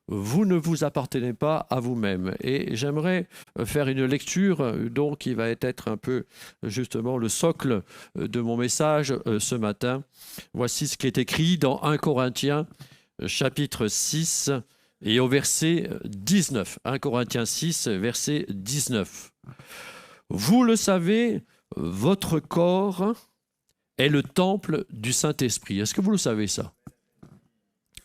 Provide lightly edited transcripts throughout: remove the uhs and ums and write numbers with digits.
vous ne vous appartenez pas à vous-même. Et j'aimerais faire une lecture donc qui va être un peu justement le socle de mon message ce matin. Voici ce qui est écrit dans 1 Corinthiens chapitre 6 et au verset 19. 1 Corinthiens 6, verset 19. Vous le savez, votre corps est le temple du Saint-Esprit. Est-ce que vous le savez ça?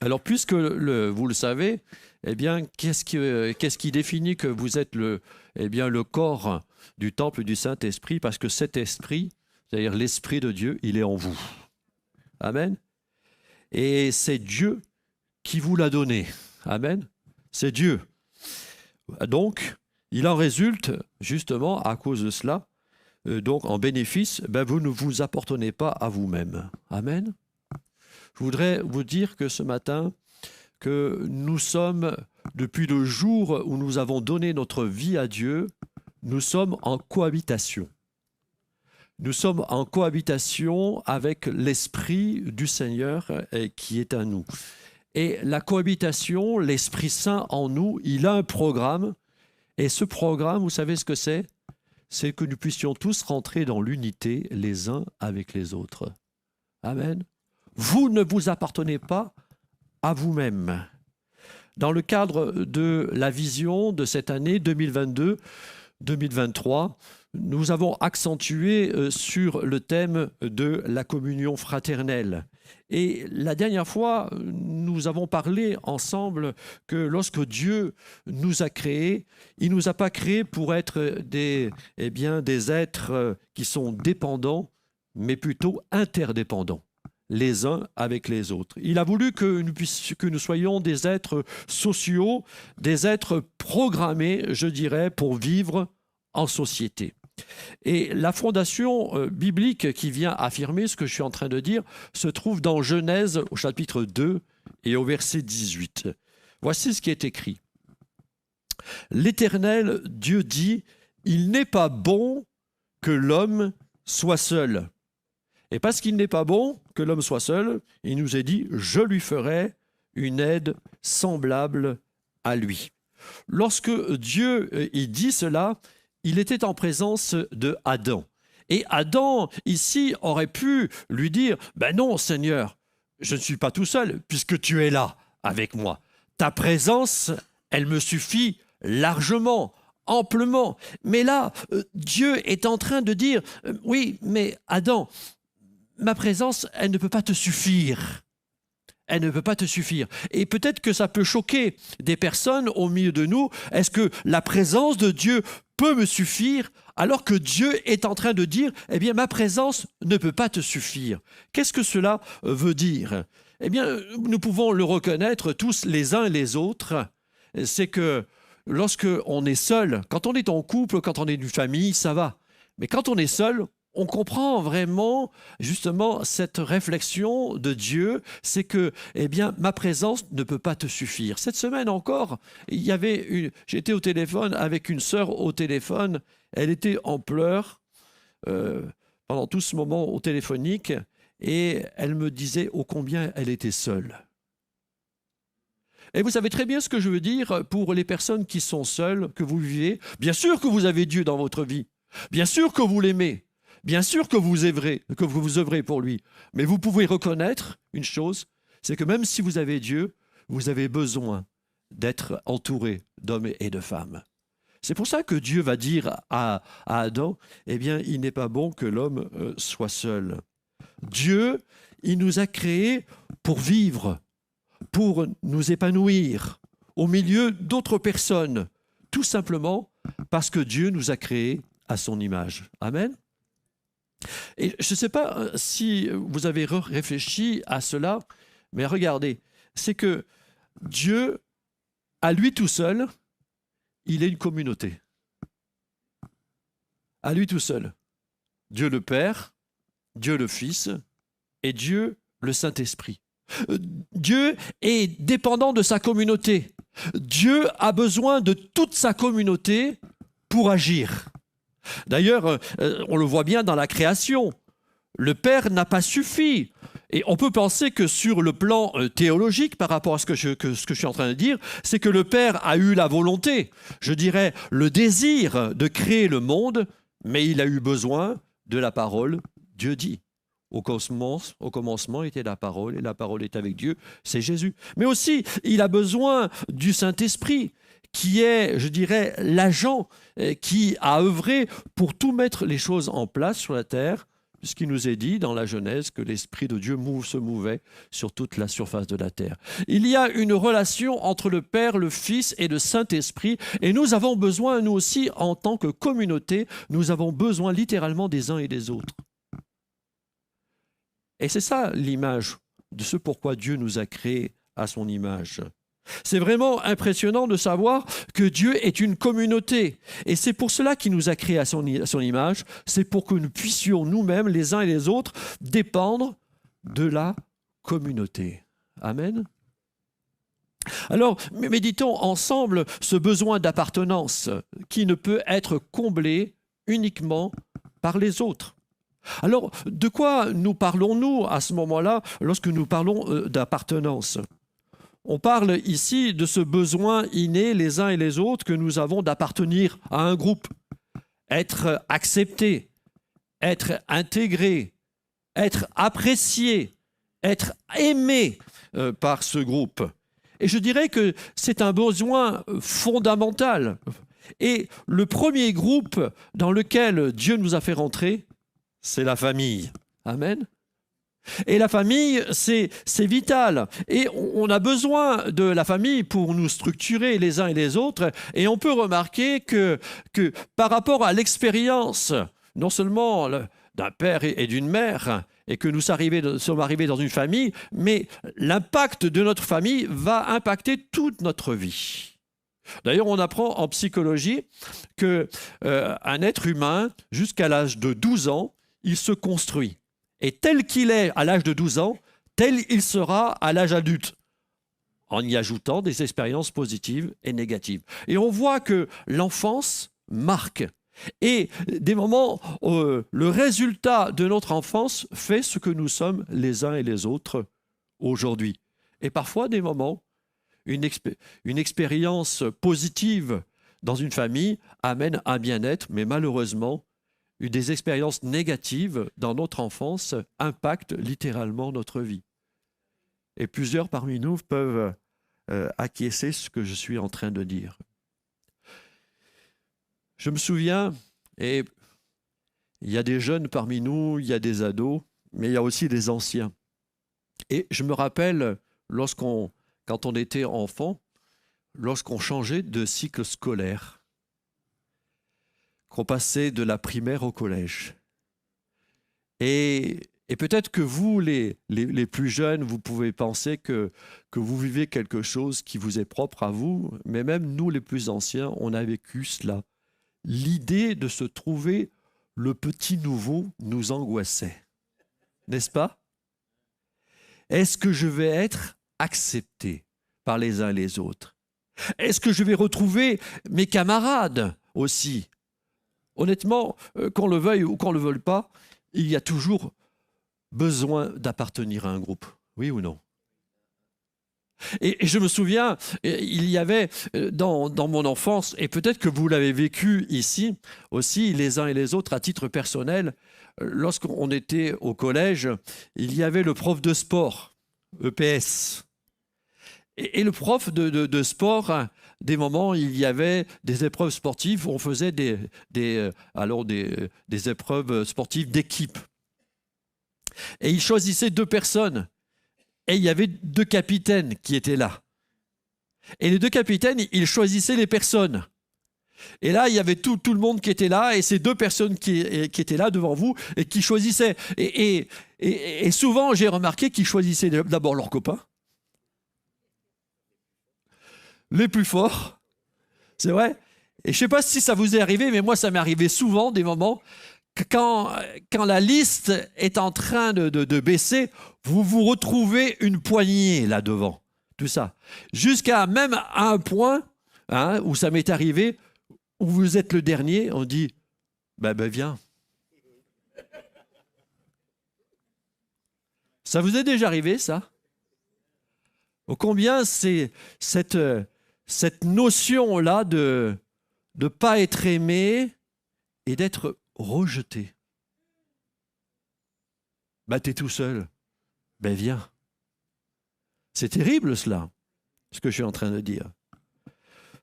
Alors, puisque vous le savez, eh bien, qu'est-ce qui définit que vous êtes le corps du temple du Saint-Esprit? Parce que cet esprit, c'est-à-dire l'Esprit de Dieu, il est en vous. Amen. Et c'est Dieu qui vous l'a donné. Amen. C'est Dieu. Donc, il en résulte, justement, à cause de cela, donc en bénéfice, vous ne vous appartenez pas à vous-même. Amen. Je voudrais vous dire que ce matin, que nous sommes, depuis le jour où nous avons donné notre vie à Dieu, nous sommes en cohabitation. Nous sommes en cohabitation avec l'Esprit du Seigneur qui est à nous. Et la cohabitation, l'Esprit Saint en nous, il a un programme. Et ce programme, vous savez ce que c'est? C'est que nous puissions tous rentrer dans l'unité les uns avec les autres. Amen. Vous ne vous appartenez pas à vous-même. Dans le cadre de la vision de cette année 2022-2023, nous avons accentué sur le thème de la communion fraternelle. Et la dernière fois, nous avons parlé ensemble que lorsque Dieu nous a créés, il ne nous a pas créés pour être des êtres qui sont dépendants, mais plutôt interdépendants, les uns avec les autres. Il a voulu que nous soyons des êtres sociaux, des êtres programmés, je dirais, pour vivre en société. Et la fondation biblique qui vient affirmer ce que je suis en train de dire se trouve dans Genèse au chapitre 2 et au verset 18. Voici ce qui est écrit. L'Éternel Dieu dit, « Il n'est pas bon que l'homme soit seul. » Et parce qu'il n'est pas bon que l'homme soit seul, il nous est dit, « Je lui ferai une aide semblable à lui. » Lorsque Dieu il dit cela, il était en présence de Adam. Et Adam, ici, aurait pu lui dire, « Ben non, Seigneur, je ne suis pas tout seul, puisque tu es là avec moi. Ta présence, elle me suffit largement, amplement. » Mais là, Dieu est en train de dire, « Oui, mais Adam, ma présence, elle ne peut pas te suffire. » Elle ne peut pas te suffire. Et peut-être que ça peut choquer des personnes au milieu de nous. Est-ce que la présence de Dieu peut me suffire alors que Dieu est en train de dire, eh bien, ma présence ne peut pas te suffire? Qu'est-ce que cela veut dire? Eh bien, nous pouvons le reconnaître tous les uns et les autres. C'est que lorsque on est seul, quand on est en couple, quand on est d'une famille, ça va. Mais quand on est seul, on comprend vraiment justement cette réflexion de Dieu, c'est que, eh bien, ma présence ne peut pas te suffire. Cette semaine encore, j'étais au téléphone avec une sœur au téléphone, elle était en pleurs pendant tout ce moment au téléphonique et elle me disait ô combien elle était seule. Et vous savez très bien ce que je veux dire pour les personnes qui sont seules, que vous vivez. Bien sûr que vous avez Dieu dans votre vie, bien sûr que vous l'aimez. Bien sûr que vous œuvrez pour lui, mais vous pouvez reconnaître une chose, c'est que même si vous avez Dieu, vous avez besoin d'être entouré d'hommes et de femmes. C'est pour ça que Dieu va dire à Adam, eh bien, il n'est pas bon que l'homme soit seul. Dieu, il nous a créés pour vivre, pour nous épanouir au milieu d'autres personnes, tout simplement parce que Dieu nous a créés à son image. Amen. Et je ne sais pas si vous avez réfléchi à cela, mais regardez, c'est que Dieu, à lui tout seul, il est une communauté. À lui tout seul. Dieu le Père, Dieu le Fils et Dieu le Saint-Esprit. Dieu est dépendant de sa communauté. Dieu a besoin de toute sa communauté pour agir. D'ailleurs, on le voit bien dans la création. Le Père n'a pas suffi. Et on peut penser que sur le plan théologique, par rapport à ce que je suis en train de dire, c'est que le Père a eu la volonté, je dirais le désir de créer le monde, mais il a eu besoin de la parole. Dieu dit. Au commencement était la parole, et la parole est avec Dieu, c'est Jésus. Mais aussi, il a besoin du Saint-Esprit, qui est, je dirais, l'agent qui a œuvré pour tout mettre les choses en place sur la terre, puisqu'il nous est dit dans la Genèse que l'Esprit de Dieu se mouvait sur toute la surface de la terre. Il y a une relation entre le Père, le Fils et le Saint-Esprit, et nous avons besoin, nous aussi, en tant que communauté, nous avons besoin littéralement des uns et des autres. Et c'est ça l'image de ce pourquoi Dieu nous a créés à son image. C'est vraiment impressionnant de savoir que Dieu est une communauté. Et c'est pour cela qu'il nous a créés à son image. C'est pour que nous puissions nous-mêmes, les uns et les autres, dépendre de la communauté. Amen. Alors, méditons ensemble ce besoin d'appartenance qui ne peut être comblé uniquement par les autres. Alors, de quoi nous parlons-nous à ce moment-là lorsque nous parlons d'appartenance ? On parle ici de ce besoin inné les uns et les autres que nous avons d'appartenir à un groupe, être accepté, être intégré, être apprécié, être aimé par ce groupe. Et je dirais que c'est un besoin fondamental. Et le premier groupe dans lequel Dieu nous a fait rentrer, c'est la famille. Amen. Et la famille, c'est vital. Et on a besoin de la famille pour nous structurer les uns et les autres. Et on peut remarquer que par rapport à l'expérience, non seulement d'un père et d'une mère, et que nous sommes arrivés dans une famille, mais l'impact de notre famille va impacter toute notre vie. D'ailleurs, on apprend en psychologie qu'un être humain, jusqu'à l'âge de 12 ans, il se construit. Et tel qu'il est à l'âge de 12 ans, tel il sera à l'âge adulte, en y ajoutant des expériences positives et négatives. Et on voit que l'enfance marque. Et des moments, le résultat de notre enfance fait ce que nous sommes les uns et les autres aujourd'hui. Et parfois, des moments, une expérience positive dans une famille amène un bien-être, mais malheureusement, des expériences négatives dans notre enfance impactent littéralement notre vie. Et plusieurs parmi nous peuvent acquiescer ce que je suis en train de dire. Je me souviens, et il y a des jeunes parmi nous, il y a des ados, mais il y a aussi des anciens. Et je me rappelle, quand on était enfant, lorsqu'on changeait de cycle scolaire, qu'on passait de la primaire au collège. Et peut-être que vous, les plus jeunes, vous pouvez penser que vous vivez quelque chose qui vous est propre à vous, mais même nous, les plus anciens, on a vécu cela. L'idée de se trouver le petit nouveau nous angoissait. N'est-ce pas? Est-ce que je vais être accepté par les uns et les autres? Est-ce que je vais retrouver mes camarades aussi? Honnêtement, qu'on le veuille ou qu'on ne le veuille pas, il y a toujours besoin d'appartenir à un groupe. Oui ou non? Et je me souviens, il y avait dans mon enfance, et peut-être que vous l'avez vécu ici aussi, les uns et les autres, à titre personnel, lorsqu'on était au collège, il y avait le prof de sport, EPS. Et le prof de sport, des moments, il y avait des épreuves sportives, on faisait des épreuves sportives d'équipe. Et il choisissait 2 personnes. Et il y avait 2 capitaines qui étaient là. Et les 2 capitaines, ils choisissaient les personnes. Et là, il y avait tout le monde qui était là, et ces 2 personnes qui étaient là devant vous, et qui choisissaient. Et souvent, j'ai remarqué qu'ils choisissaient d'abord leurs copains, les plus forts, c'est vrai. Et je ne sais pas si ça vous est arrivé, mais moi, ça m'est arrivé souvent, des moments, quand la liste est en train de baisser, vous vous retrouvez une poignée là devant, tout ça. Jusqu'à même à un point où ça m'est arrivé, où vous êtes le dernier, on dit ben viens. Ça vous est déjà arrivé, ça? Ô combien c'est cette notion-là de ne pas être aimé et d'être rejeté. Bah, t'es tout seul. Ben, viens. C'est terrible, cela, ce que je suis en train de dire.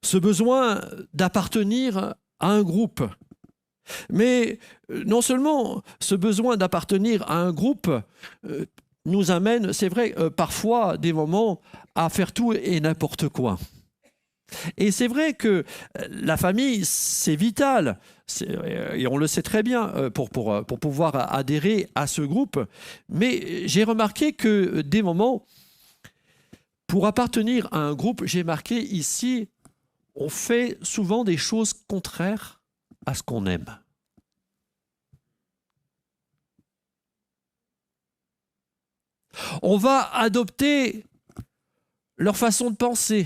Ce besoin d'appartenir à un groupe. Mais non seulement ce besoin d'appartenir à un groupe nous amène, c'est vrai, parfois, des moments à faire tout et n'importe quoi. Et c'est vrai que la famille, c'est vital, et on le sait très bien, pour pouvoir adhérer à ce groupe. Mais j'ai remarqué que des moments, pour appartenir à un groupe, j'ai marqué ici, on fait souvent des choses contraires à ce qu'on aime. On va adopter leur façon de penser,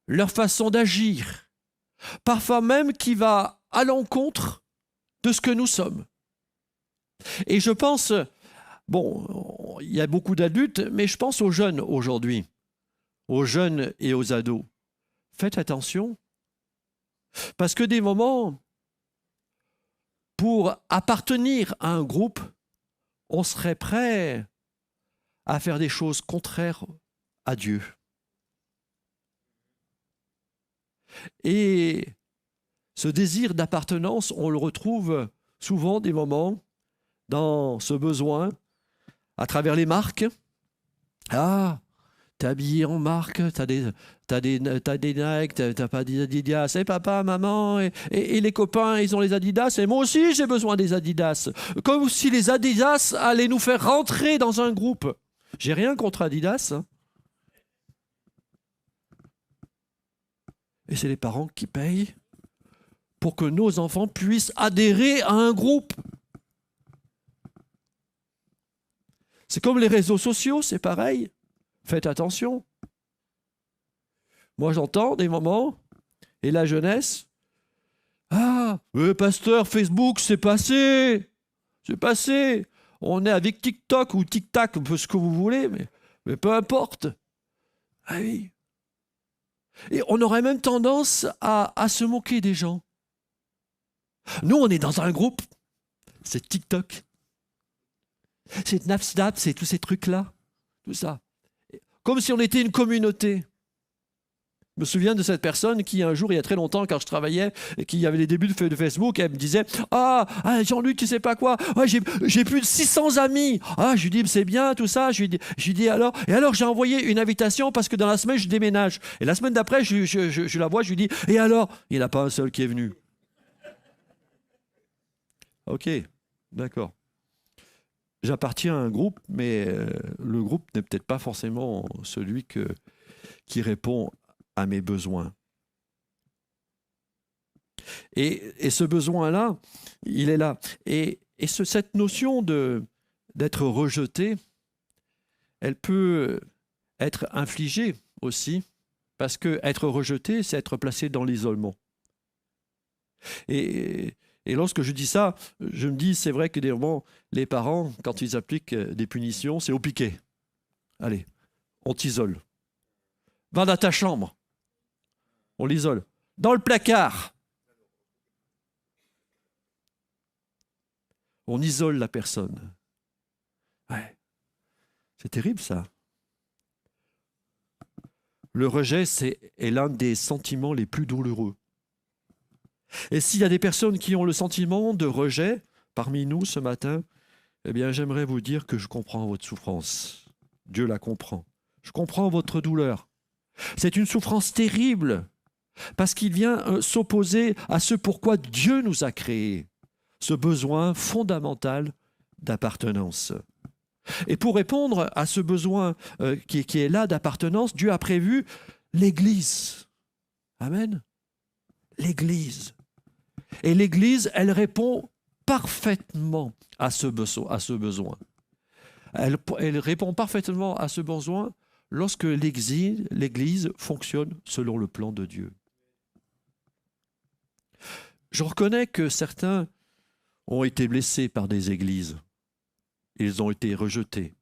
leur façon d'agir, parfois même qui va à l'encontre de ce que nous sommes. Et je pense, bon, il y a beaucoup d'adultes, mais je pense aux jeunes aujourd'hui, aux jeunes et aux ados. Faites attention, parce que des moments, pour appartenir à un groupe, on serait prêt à faire des choses contraires à Dieu. Et ce désir d'appartenance, on le retrouve souvent des moments dans ce besoin à travers les marques. Ah, t'es habillé en marque, t'as des Nike, t'as pas des Adidas. Et papa, maman, et les copains, ils ont les Adidas. Et moi aussi, j'ai besoin des Adidas. Comme si les Adidas allaient nous faire rentrer dans un groupe. J'ai rien contre Adidas. Et c'est les parents qui payent pour que nos enfants puissent adhérer à un groupe. C'est comme les réseaux sociaux, c'est pareil. Faites attention. Moi, j'entends des moments, et la jeunesse, ah, pasteur, Facebook, c'est passé. C'est passé. On est avec TikTok ou TikTok, un peu ce que vous voulez, mais peu importe. Ah oui. Et on aurait même tendance à se moquer des gens. Nous, on est dans un groupe, c'est TikTok, c'est Snapchat, c'est tous ces trucs-là, tout ça. Comme si on était une communauté. Je me souviens de cette personne qui, un jour, il y a très longtemps, quand je travaillais, et qui avait les débuts de Facebook, elle me disait « Ah, Jean-Luc, tu sais pas quoi, j'ai plus de 600 amis. » Ah, je lui dis « C'est bien, tout ça. » Je lui dis « Alors ?» Et alors, j'ai envoyé une invitation parce que dans la semaine, je déménage. Et la semaine d'après, je la vois, je lui dis « Et alors ?» Il n'y en a pas un seul qui est venu. Ok, d'accord. J'appartiens à un groupe, mais le groupe n'est peut-être pas forcément celui qui répond à mes besoins. Et ce besoin-là, il est là. Et cette notion d'être rejeté, elle peut être infligée aussi, parce que être rejeté, c'est être placé dans l'isolement. Et lorsque je dis ça, je me dis, c'est vrai que des moments, les parents, quand ils appliquent des punitions, c'est au piquet. Allez, on t'isole. Va dans ta chambre. On l'isole. Dans le placard. On isole la personne. Ouais. C'est terrible, ça. Le rejet, est l'un des sentiments les plus douloureux. Et s'il y a des personnes qui ont le sentiment de rejet parmi nous ce matin, eh bien, j'aimerais vous dire que je comprends votre souffrance. Dieu la comprend. Je comprends votre douleur. C'est une souffrance terrible parce qu'il vient s'opposer à ce pourquoi Dieu nous a créés, ce besoin fondamental d'appartenance. Et pour répondre à ce besoin qui est là d'appartenance, Dieu a prévu l'Église. Amen. L'Église. Et l'Église, elle répond parfaitement à ce besoin. Elle répond parfaitement à ce besoin lorsque l'Église fonctionne selon le plan de Dieu. Je reconnais que certains ont été blessés par des églises. ils ont été rejetés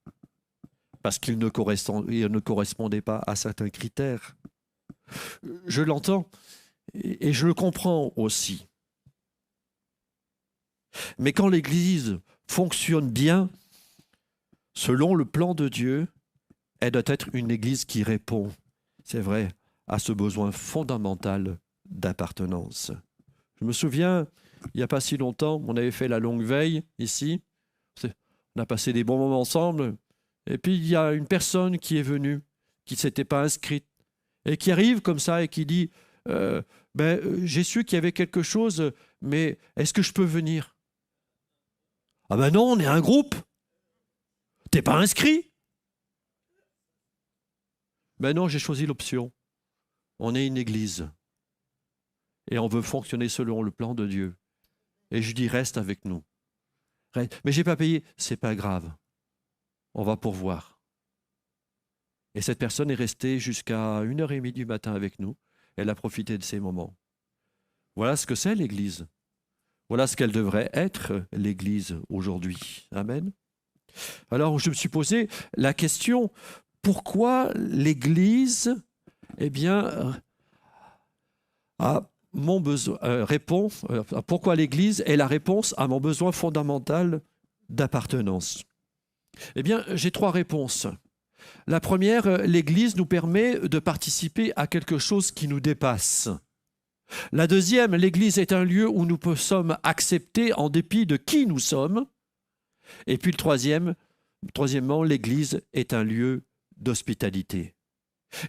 parce qu'ils ne correspondaient pas à certains critères. Je l'entends et je le comprends aussi. Mais quand l'Église fonctionne bien, selon le plan de Dieu, elle doit être une Église qui répond, c'est vrai, à ce besoin fondamental d'appartenance. Je me souviens, il n'y a pas si longtemps, on avait fait la longue veille ici. On a passé des bons moments ensemble. Et puis, il y a une personne qui est venue, qui ne s'était pas inscrite, et qui arrive comme ça et qui dit j'ai su qu'il y avait quelque chose, mais est-ce que je peux venir? Ah ben non, on est un groupe. T'es pas inscrit? Ben non, j'ai choisi l'option. On est une église. Et on veut fonctionner selon le plan de Dieu. Et je dis, reste avec nous. Mais j'ai pas payé, c'est pas grave. On va pourvoir. Et cette personne est restée jusqu'à 1h30 du matin avec nous. Elle a profité de ces moments. Voilà ce que c'est l'Église. Voilà ce qu'elle devrait être, l'Église, aujourd'hui. Amen. Alors, je me suis posé la question, pourquoi l'Église, pourquoi l'Église est la réponse à mon besoin fondamental d'appartenance? Eh bien, j'ai 3 réponses. La première, l'Église nous permet de participer à quelque chose qui nous dépasse. La deuxième, l'Église est un lieu où nous sommes acceptés en dépit de qui nous sommes. Et puis troisièmement, l'Église est un lieu d'hospitalité.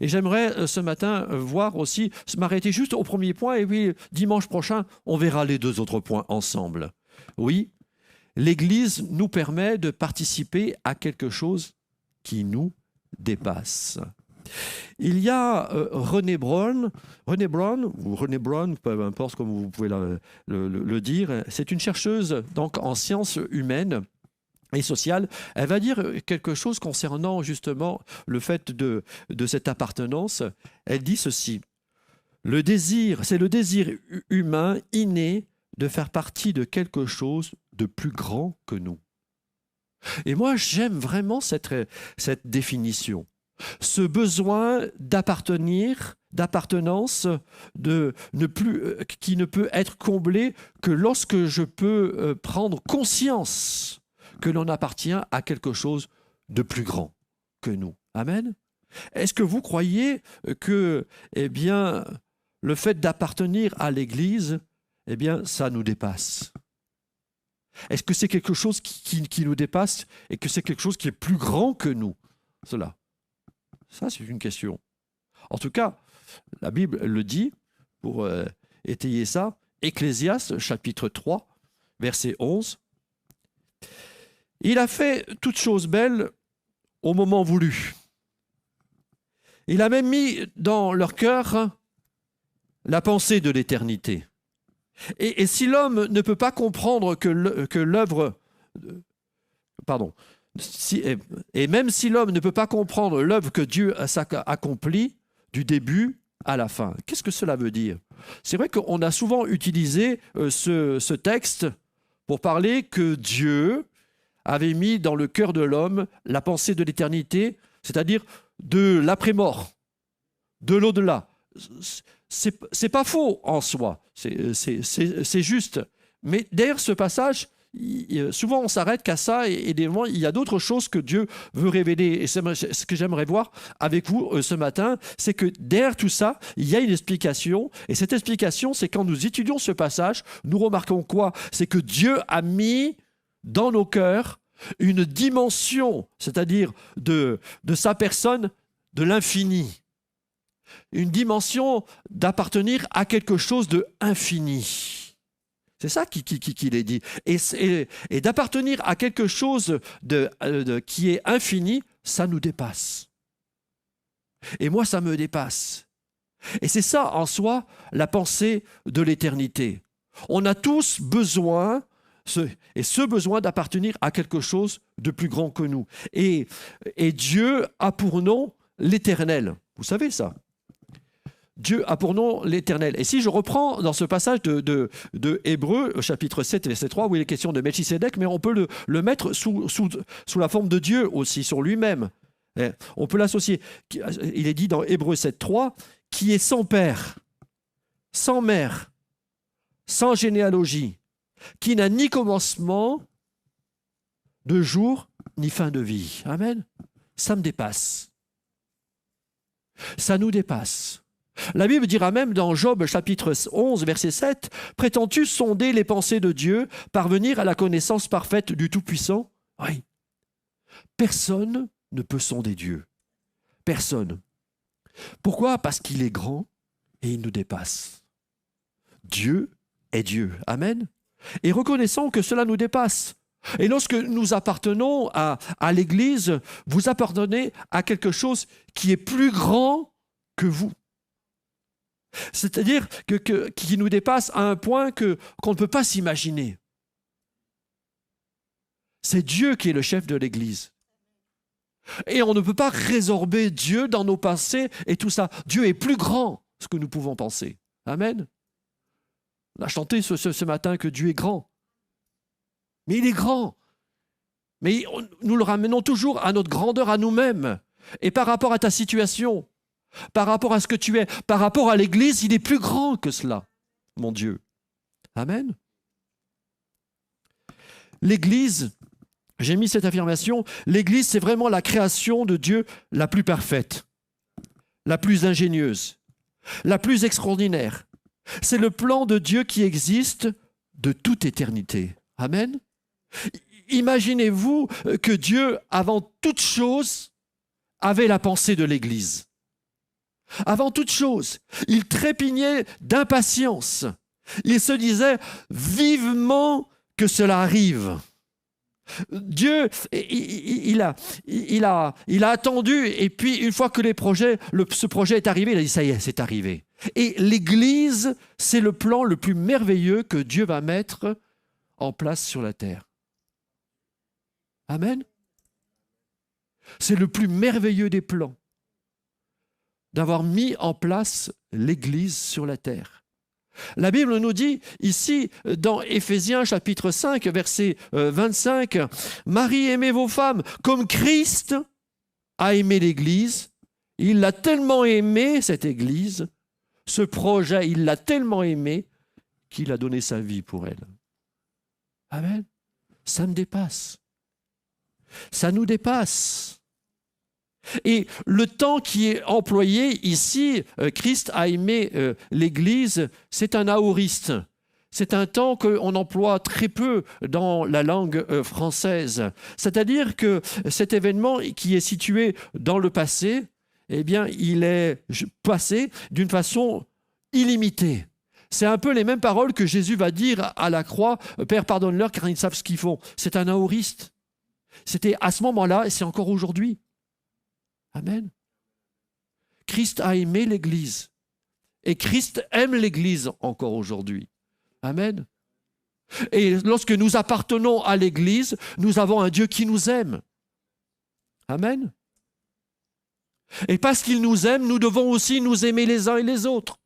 Et j'aimerais ce matin voir aussi, m'arrêter juste au premier point, et puis dimanche prochain, on verra les 2 autres points ensemble. Oui, l'Église nous permet de participer à quelque chose qui nous dépasse. Il y a René Brown, peu importe comme vous pouvez le dire, c'est une chercheuse donc, en sciences humaines et sociales. Elle va dire quelque chose concernant justement le fait de cette appartenance. Elle dit ceci: c'est le désir humain inné de faire partie de quelque chose de plus grand que nous. Et moi, j'aime vraiment cette définition. Ce besoin d'appartenance, qui ne peut être comblé que lorsque je peux prendre conscience que l'on appartient à quelque chose de plus grand que nous. Amen. Est-ce que vous croyez que, le fait d'appartenir à l'Église, ça nous dépasse? Est-ce que c'est quelque chose qui nous dépasse et que c'est quelque chose qui est plus grand que nous, cela? Ça, c'est une question. En tout cas, la Bible le dit, pour étayer ça, Ecclésiaste, chapitre 3, verset 11. Il a fait toutes choses belles au moment voulu. Il a même mis dans leur cœur la pensée de l'éternité. Et si l'homme ne peut pas comprendre que l'œuvre... Et même si l'homme ne peut pas comprendre l'œuvre que Dieu a accomplie du début à la fin. Qu'est-ce que cela veut dire? C'est vrai qu'on a souvent utilisé ce texte pour parler que Dieu avait mis dans le cœur de l'homme la pensée de l'éternité, c'est-à-dire de l'après-mort, de l'au-delà. C'est pas faux en soi, c'est juste. Mais derrière ce passage, souvent on s'arrête qu'à ça et des moments, il y a d'autres choses que Dieu veut révéler. Et ce que j'aimerais voir avec vous ce matin, c'est que derrière tout ça, il y a une explication. Et cette explication, c'est quand nous étudions ce passage, nous remarquons quoi? C'est que Dieu a mis dans nos cœurs une dimension, c'est-à-dire de sa personne, de l'infini. Une dimension d'appartenir à quelque chose de infini. C'est ça qu'il est dit. Et d'appartenir à quelque chose qui est infini, ça nous dépasse. Et moi, ça me dépasse. Et c'est ça, en soi, la pensée de l'éternité. On a tous besoin, ce besoin d'appartenir à quelque chose de plus grand que nous. Et Dieu a pour nom l'éternel. Vous savez ça. Dieu a pour nom l'Éternel. Et si je reprends dans ce passage de Hébreux, au chapitre 7, verset 3, où il est question de Melchisédek, mais on peut le mettre sous la forme de Dieu aussi, sur lui-même. On peut l'associer. Il est dit dans Hébreux 7, 3, qui est sans père, sans mère, sans généalogie, qui n'a ni commencement de jour, ni fin de vie. Amen. Ça me dépasse. Ça nous dépasse. La Bible dira même dans Job chapitre 11, verset 7, « Prétends-tu sonder les pensées de Dieu, parvenir à la connaissance parfaite du Tout-Puissant » Oui. Personne ne peut sonder Dieu. Personne. Pourquoi ? Parce qu'il est grand et il nous dépasse. Dieu est Dieu. Amen. Et reconnaissons que cela nous dépasse. Et lorsque nous appartenons à l'Église, vous appartenez à quelque chose qui est plus grand que vous. C'est-à-dire qui nous dépasse à un point qu'on ne peut pas s'imaginer. C'est Dieu qui est le chef de l'Église. Et on ne peut pas résorber Dieu dans nos pensées et tout ça. Dieu est plus grand que ce que nous pouvons penser. Amen. On a chanté ce matin que Dieu est grand. Mais il est grand. Mais nous le ramenons toujours à notre grandeur, à nous-mêmes. Et par rapport à ta situation, par rapport à ce que tu es, par rapport à l'Église, il est plus grand que cela, mon Dieu. Amen. L'Église, j'ai mis cette affirmation, l'Église, c'est vraiment la création de Dieu la plus parfaite, la plus ingénieuse, la plus extraordinaire. C'est le plan de Dieu qui existe de toute éternité. Amen. Imaginez-vous que Dieu, avant toute chose, avait la pensée de l'Église. Avant toute chose, il trépignait d'impatience. Il se disait vivement que cela arrive. Dieu, il a attendu, et puis une fois que ce projet est arrivé, il a dit ça y est, c'est arrivé. Et l'Église, c'est le plan le plus merveilleux que Dieu va mettre en place sur la terre. Amen. C'est le plus merveilleux des plans d'avoir mis en place l'Église sur la terre. La Bible nous dit ici, dans Éphésiens chapitre 5, verset 25, « Marie, aimez vos femmes comme Christ a aimé l'Église. Il l'a tellement aimé, cette Église, ce projet, il l'a tellement aimé qu'il a donné sa vie pour elle. » Amen. Ça me dépasse. Ça nous dépasse. Et le temps qui est employé ici, Christ a aimé l'Église, c'est un aoriste. C'est un temps qu'on emploie très peu dans la langue française. C'est-à-dire que cet événement qui est situé dans le passé, eh bien, il est passé d'une façon illimitée. C'est un peu les mêmes paroles que Jésus va dire à la croix, « Père, pardonne-leur car ils ne savent ce qu'ils font ». C'est un aoriste. C'était à ce moment-là et c'est encore aujourd'hui. Amen. Christ a aimé l'Église. Et Christ aime l'Église encore aujourd'hui. Amen. Et lorsque nous appartenons à l'Église, nous avons un Dieu qui nous aime. Amen. Et parce qu'il nous aime, nous devons aussi nous aimer les uns et les autres.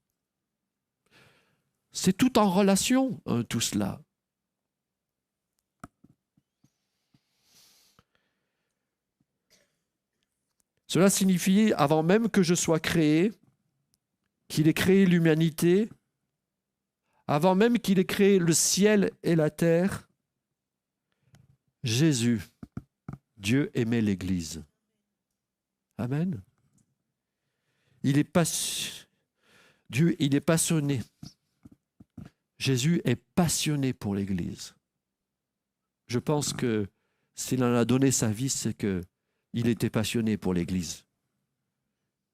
C'est tout en relation, tout cela. Cela signifie, avant même que je sois créé, qu'il ait créé l'humanité, avant même qu'il ait créé le ciel et la terre, Jésus, Dieu aimait l'Église. Amen. Dieu, il est passionné. Jésus est passionné pour l'Église. Je pense que s'il en a donné sa vie, c'est qu'il était passionné pour l'Église.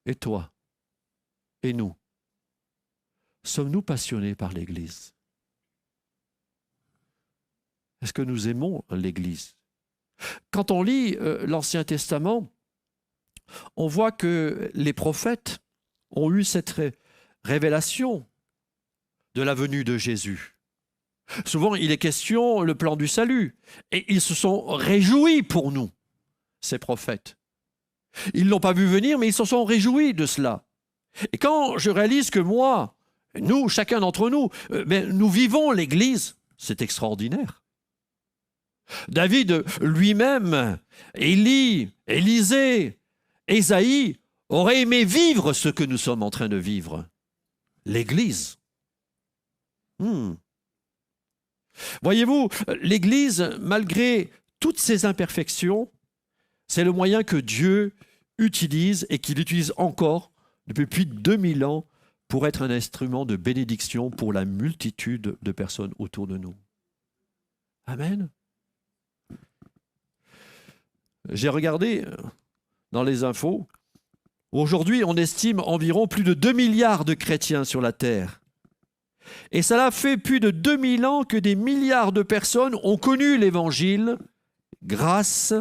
Et toi, et nous, sommes-nous passionnés par l'Église? Est-ce que nous aimons l'Église? Quand on lit l'Ancien Testament, on voit que les prophètes ont eu cette révélation de la venue de Jésus. Souvent, il est question le plan du salut. Et ils se sont réjouis pour nous, ces prophètes. Ils ne l'ont pas vu venir, mais ils se sont réjouis de cela. Et quand je réalise que moi, nous, chacun d'entre nous, nous vivons l'Église, c'est extraordinaire. David lui-même, Élie, Élisée, Ésaïe auraient aimé vivre ce que nous sommes en train de vivre. L'Église. Voyez-vous, l'Église, malgré toutes ses imperfections, c'est le moyen que Dieu utilise et qu'il utilise encore depuis plus de 2000 ans pour être un instrument de bénédiction pour la multitude de personnes autour de nous. Amen. J'ai regardé dans les infos, aujourd'hui on estime environ plus de 2 milliards de chrétiens sur la terre. Et ça a fait plus de 2000 ans que des milliards de personnes ont connu l'Évangile grâce,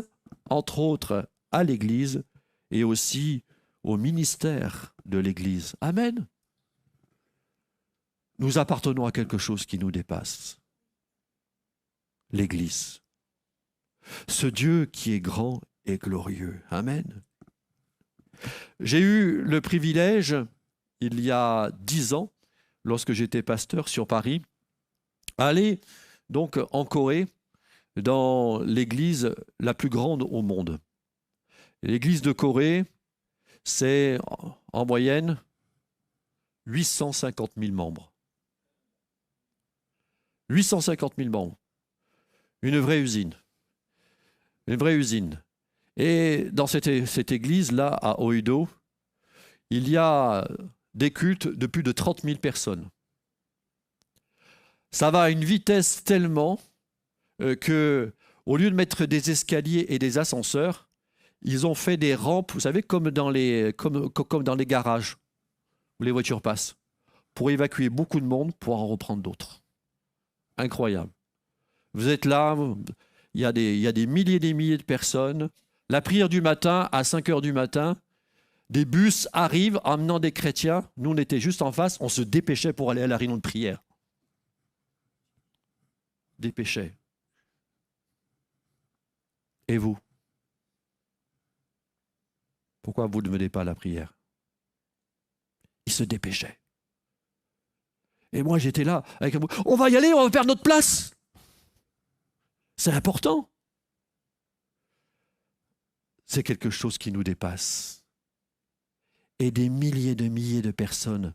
entre autres, à l'Église et aussi au ministère de l'Église. Amen. Nous appartenons à quelque chose qui nous dépasse. L'Église. Ce Dieu qui est grand et glorieux. Amen. J'ai eu le privilège, il y a 10 ans, lorsque j'étais pasteur sur Paris, aller donc en Corée, dans l'église la plus grande au monde. L'église de Corée, c'est en moyenne 850 000 membres. 850 000 membres. Une vraie usine. Une vraie usine. Et dans cette église-là, à Oedo, il y a des cultes de plus de 30 000 personnes. Ça va à une vitesse tellement que, au lieu de mettre des escaliers et des ascenseurs, ils ont fait des rampes, vous savez, comme dans les garages où les voitures passent, pour évacuer beaucoup de monde, pour en reprendre d'autres. Incroyable. Vous êtes là, il y a des milliers et des milliers de personnes. La prière du matin, à 5 heures du matin, des bus arrivent emmenant des chrétiens. Nous, on était juste en face, on se dépêchait pour aller à la réunion de prière. Dépêchait. Et vous? Pourquoi vous ne venez pas à la prière? Ils se dépêchaient. Et moi, j'étais là, avec un mot. On va y aller, on va perdre notre place. C'est important. C'est quelque chose qui nous dépasse. Et des milliers de personnes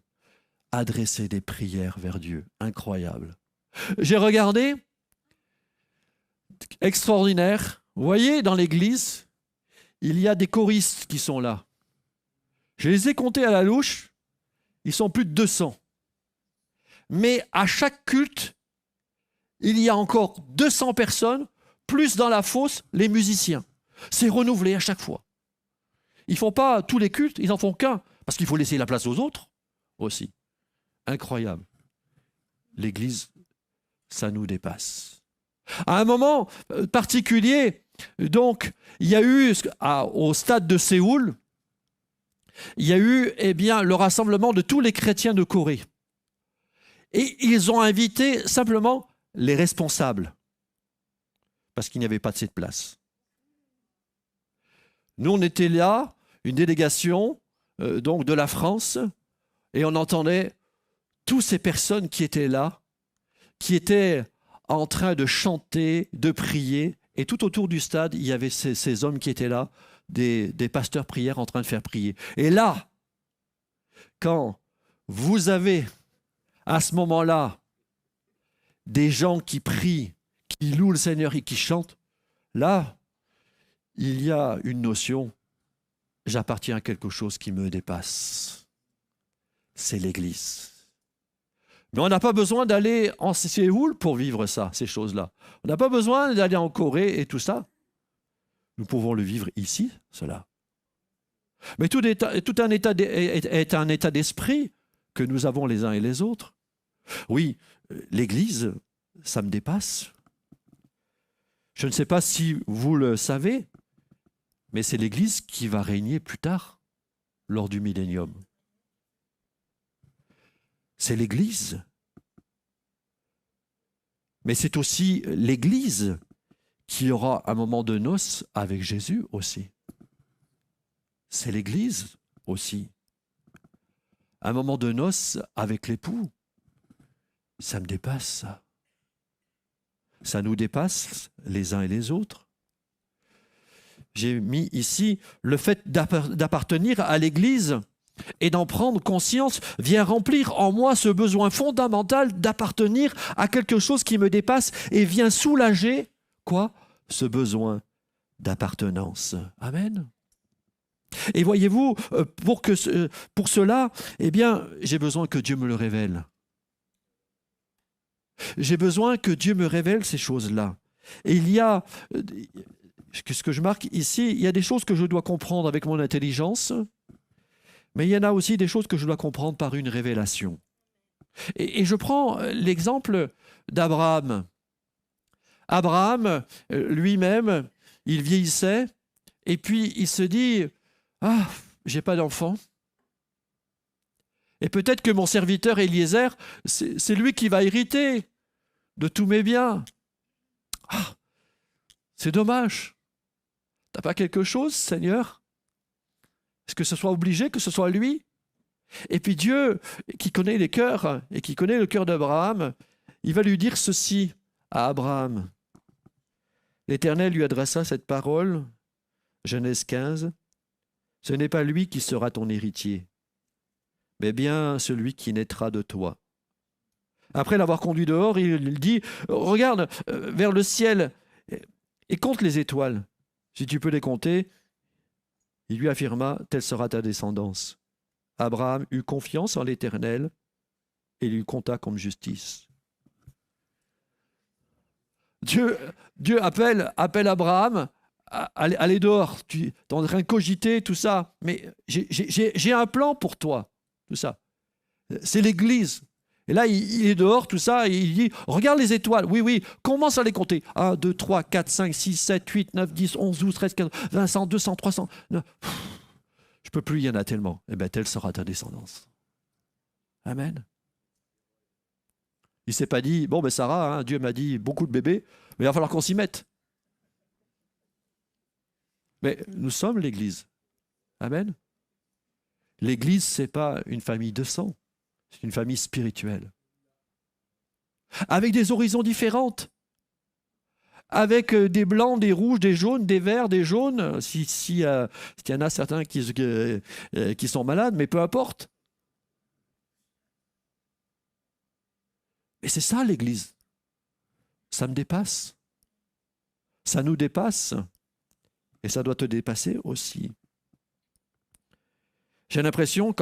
adressaient des prières vers Dieu. Incroyable. J'ai regardé, extraordinaire. Vous voyez, dans l'église, il y a des choristes qui sont là. Je les ai comptés à la louche, ils sont plus de 200. Mais à chaque culte, il y a encore 200 personnes, plus dans la fosse, les musiciens. C'est renouvelé à chaque fois. Ils ne font pas tous les cultes, ils n'en font qu'un, parce qu'il faut laisser la place aux autres aussi. Incroyable. L'Église, ça nous dépasse. À un moment particulier, donc, il y a eu, au stade de Séoul, il y a eu le rassemblement de tous les chrétiens de Corée. Et ils ont invité simplement les responsables, parce qu'il n'y avait pas de cette place. Nous, on était là, une délégation donc de la France, et on entendait toutes ces personnes qui étaient là, qui étaient en train de chanter, de prier, et tout autour du stade, il y avait ces hommes qui étaient là, des pasteurs prières en train de faire prier. Et là, quand vous avez à ce moment-là des gens qui prient, qui louent le Seigneur et qui chantent, là, il y a une notion, j'appartiens à quelque chose qui me dépasse. C'est l'Église. Mais on n'a pas besoin d'aller en Séoul pour vivre ça, ces choses-là. On n'a pas besoin d'aller en Corée et tout ça. Nous pouvons le vivre ici, cela. Mais tout un état est un état d'esprit que nous avons les uns et les autres. Oui, l'Église, ça me dépasse. Je ne sais pas si vous le savez, mais c'est l'Église qui va régner plus tard, lors du millénium. C'est l'Église. Mais c'est aussi l'Église qui aura un moment de noces avec Jésus aussi. C'est l'Église aussi. un moment de noces avec l'époux, ça me dépasse, ça. Ça nous dépasse les uns et les autres. J'ai mis ici le fait d'appartenir à l'Église et d'en prendre conscience vient remplir en moi ce besoin fondamental d'appartenir à quelque chose qui me dépasse et vient soulager, quoi? Ce besoin d'appartenance. Amen. Et voyez-vous, pour cela, eh bien, j'ai besoin que Dieu me le révèle. J'ai besoin que Dieu me révèle ces choses-là. Et il y a, ce que je marque ici, il y a des choses que je dois comprendre avec mon intelligence, mais il y en a aussi des choses que je dois comprendre par une révélation. Et je prends l'exemple d'Abraham. Abraham, lui-même, il vieillissait, et puis il se dit, « Ah, j'ai pas d'enfant. Et peut-être que mon serviteur Eliezer, c'est lui qui va hériter de tous mes biens. Ah, c'est dommage. T'as pas quelque chose, Seigneur? Est-ce que ce soit obligé que ce soit lui? » Et puis Dieu, qui connaît les cœurs et qui connaît le cœur d'Abraham, il va lui dire ceci à Abraham. L'Éternel lui adressa cette parole, Genèse 15. « Ce n'est pas lui qui sera ton héritier, mais bien celui qui naîtra de toi. » Après l'avoir conduit dehors, il dit, « Regarde vers le ciel et compte les étoiles. Si tu peux les compter. » Il lui affirma, « Telle sera ta descendance. » Abraham eut confiance en l'Éternel et lui compta comme justice. Dieu appelle Abraham, allez dehors, tu es en train de cogiter tout ça, mais j'ai un plan pour toi, tout ça. C'est l'Église. Et là, il est dehors, tout ça, et il dit, regarde les étoiles, oui, commence à les compter. 1, 2, 3, 4, 5, 6, 7, 8, 9, 10, 11, 12, 13, 14, 20, 100, 200, 300. Non. Je peux plus, il y en a tellement. Eh bien, telle sera ta descendance. Amen. Il ne s'est pas dit, bon, ben Sarah, Dieu m'a dit beaucoup de bébés, mais il va falloir qu'on s'y mette. Mais nous sommes l'Église. Amen. L'Église, ce n'est pas une famille de sang, c'est une famille spirituelle. Avec des horizons différentes. Avec des blancs, des rouges, des jaunes, des verts, des jaunes, s'il y en a certains qui sont malades, mais peu importe. Mais c'est ça l'Église. Ça me dépasse. Ça nous dépasse. Et ça doit te dépasser aussi. J'ai l'impression,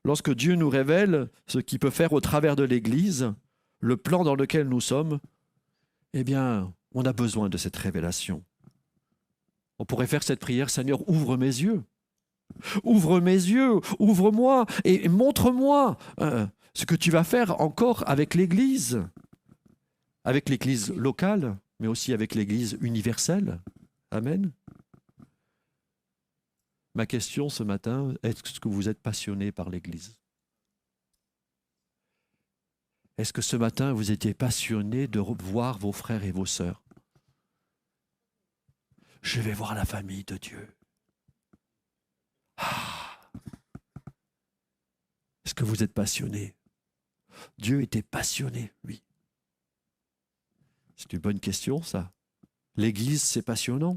lorsque Dieu nous révèle ce qu'il peut faire au travers de l'Église, le plan dans lequel nous sommes, eh bien, on a besoin de cette révélation. On pourrait faire cette prière, Seigneur, ouvre mes yeux. Ouvre mes yeux, ouvre-moi et montre-moi ce que tu vas faire encore avec l'Église locale, mais aussi avec l'Église universelle. Amen. Ma question ce matin, est-ce que vous êtes passionné par l'Église? Est-ce que ce matin, vous étiez passionné de voir vos frères et vos sœurs? Je vais voir la famille de Dieu. Est-ce que vous êtes passionné? Dieu était passionné, lui. C'est une bonne question, ça. L'Église, c'est passionnant.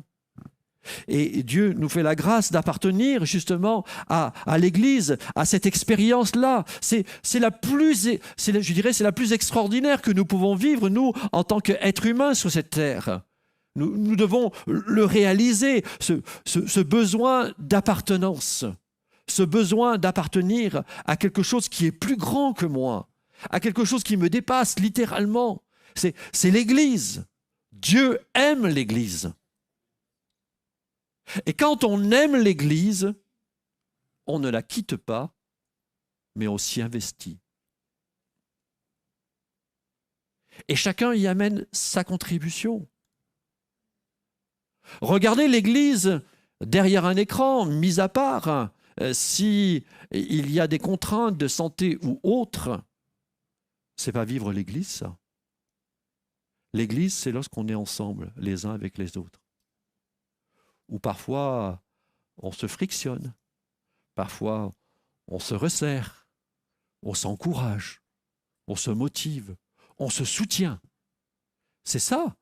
Et Dieu nous fait la grâce d'appartenir justement à l'Église, à cette expérience-là. C'est la plus extraordinaire que nous pouvons vivre, nous, en tant qu'êtres humains sur cette terre. Nous devons le réaliser, ce besoin d'appartenance, ce besoin d'appartenir à quelque chose qui est plus grand que moi, à quelque chose qui me dépasse littéralement. C'est l'Église. Dieu aime l'Église. Et quand on aime l'Église, on ne la quitte pas, mais on s'y investit. Et chacun y amène sa contribution. Regardez l'Église derrière un écran, mis à part, s'il y a des contraintes de santé ou autres, c'est pas vivre l'Église, ça. L'Église, c'est lorsqu'on est ensemble, les uns avec les autres. Ou parfois, on se frictionne. Parfois, on se resserre. on s'encourage, on se motive, on se soutient. C'est ça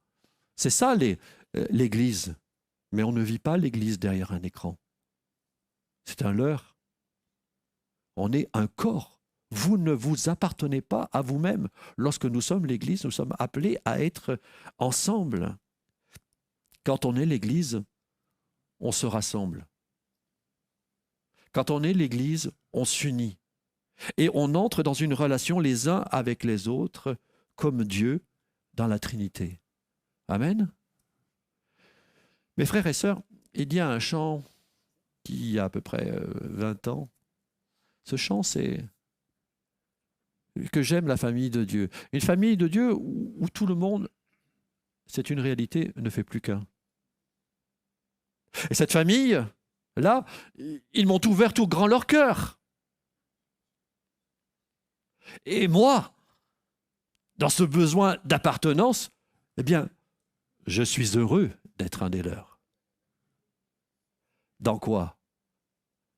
l'Église. Mais on ne vit pas l'Église derrière un écran. C'est un leurre. On est un corps. Vous ne vous appartenez pas à vous-même. Lorsque nous sommes l'Église, nous sommes appelés à être ensemble. Quand on est l'Église, on se rassemble. Quand on est l'Église, on s'unit. Et on entre dans une relation les uns avec les autres, comme Dieu dans la Trinité. Amen. Mes frères et sœurs, il y a un chant qui a à peu près 20 ans. Ce chant, c'est que j'aime la famille de Dieu. Une famille de Dieu où tout le monde, c'est une réalité, ne fait plus qu'un. Et cette famille-là, ils m'ont ouvert tout grand leur cœur. Et moi, dans ce besoin d'appartenance, eh bien, je suis heureux d'être un des leurs. Dans quoi?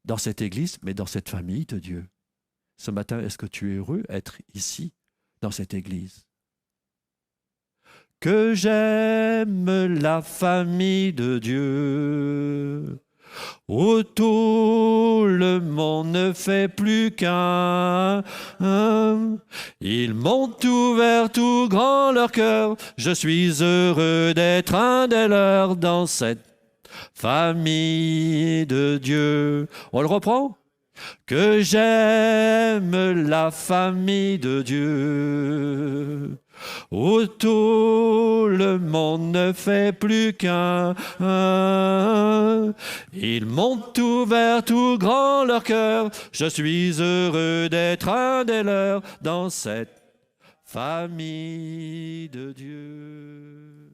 Dans cette église, mais dans cette famille de Dieu. Ce matin, est-ce que tu es heureux d'être ici, dans cette église? Que j'aime la famille de Dieu, où tout le monde ne fait plus qu'un. Ils m'ont ouvert tout grand leur cœur. Je suis heureux d'être un des leurs dans cette famille de Dieu. On le reprend? Que j'aime la famille de Dieu, où tout le monde ne fait plus qu'un. Ils m'ont ouvert tout grand leur cœur. Je suis heureux d'être un des leurs dans cette famille de Dieu.